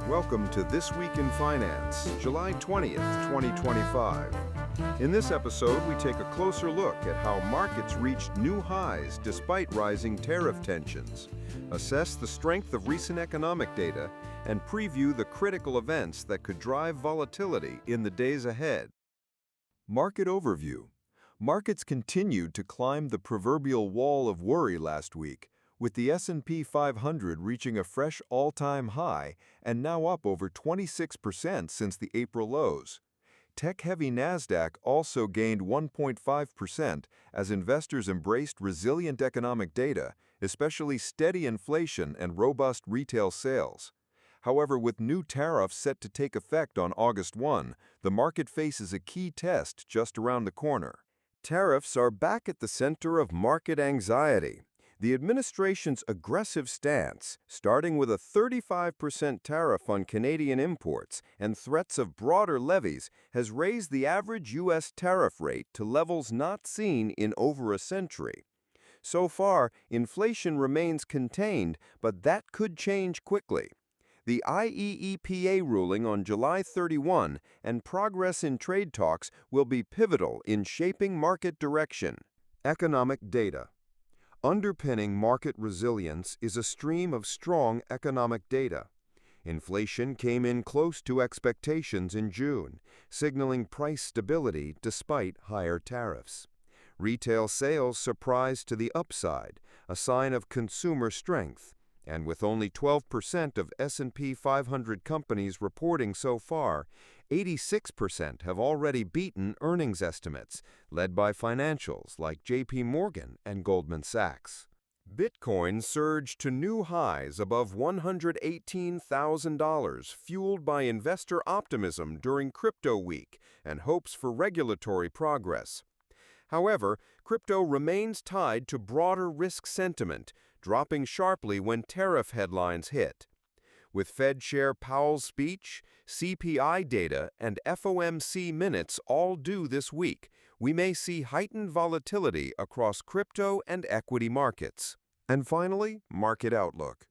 Welcome to This Week in Finance, July 20th, 2025. In this episode, we take a closer look at how markets reached new highs despite rising tariff tensions, assess the strength of recent economic data, and preview the critical events that could drive volatility in the days ahead. Market overview. Markets continued to climb the proverbial wall of worry last week, with the S&P 500 reaching a fresh all-time high and now up over 26% since the April lows. Tech-heavy Nasdaq also gained 1.5% as investors embraced resilient economic data, especially steady inflation and robust retail sales. However, with new tariffs set to take effect on August 1, the market faces a key test just around the corner. Tariffs are back at the center of market anxiety. The administration's aggressive stance, starting with a 35% tariff on Canadian imports and threats of broader levies, has raised the average U.S. tariff rate to levels not seen in over a century. So far, inflation remains contained, but that could change quickly. The IEEPA ruling on July 31 and progress in trade talks will be pivotal in shaping market direction. Economic data. Underpinning market resilience is a stream of strong economic data. Inflation came in close to expectations in June, signaling price stability despite higher tariffs. Retail sales surprised to the upside, a sign of consumer strength. And with only 12% of S&P 500 companies reporting so far, 86% have already beaten earnings estimates, led by financials like JP Morgan and Goldman Sachs. Bitcoin surged to new highs above $118,000, fueled by investor optimism during crypto week and hopes for regulatory progress. However, crypto remains tied to broader risk sentiment, dropping sharply when tariff headlines hit. With Fed Chair Powell's speech, CPI data, and FOMC minutes all due this week, we may see heightened volatility across crypto and equity markets. And finally, market outlook.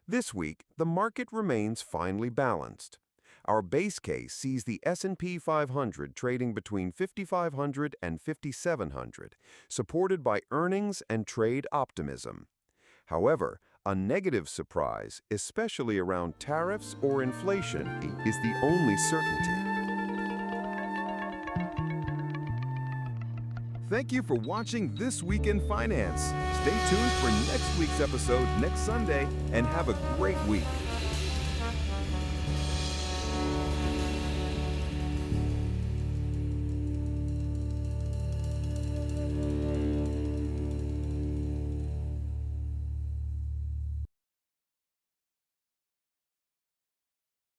This week, the market remains finely balanced. Our base case sees the S&P 500 trading between 5,500 and 5,700, supported by earnings and trade optimism. However, a negative surprise, especially around tariffs or inflation, is the only certainty. Thank you for watching This Week in Finance. Stay tuned for next week's episode next Sunday, and have a great week.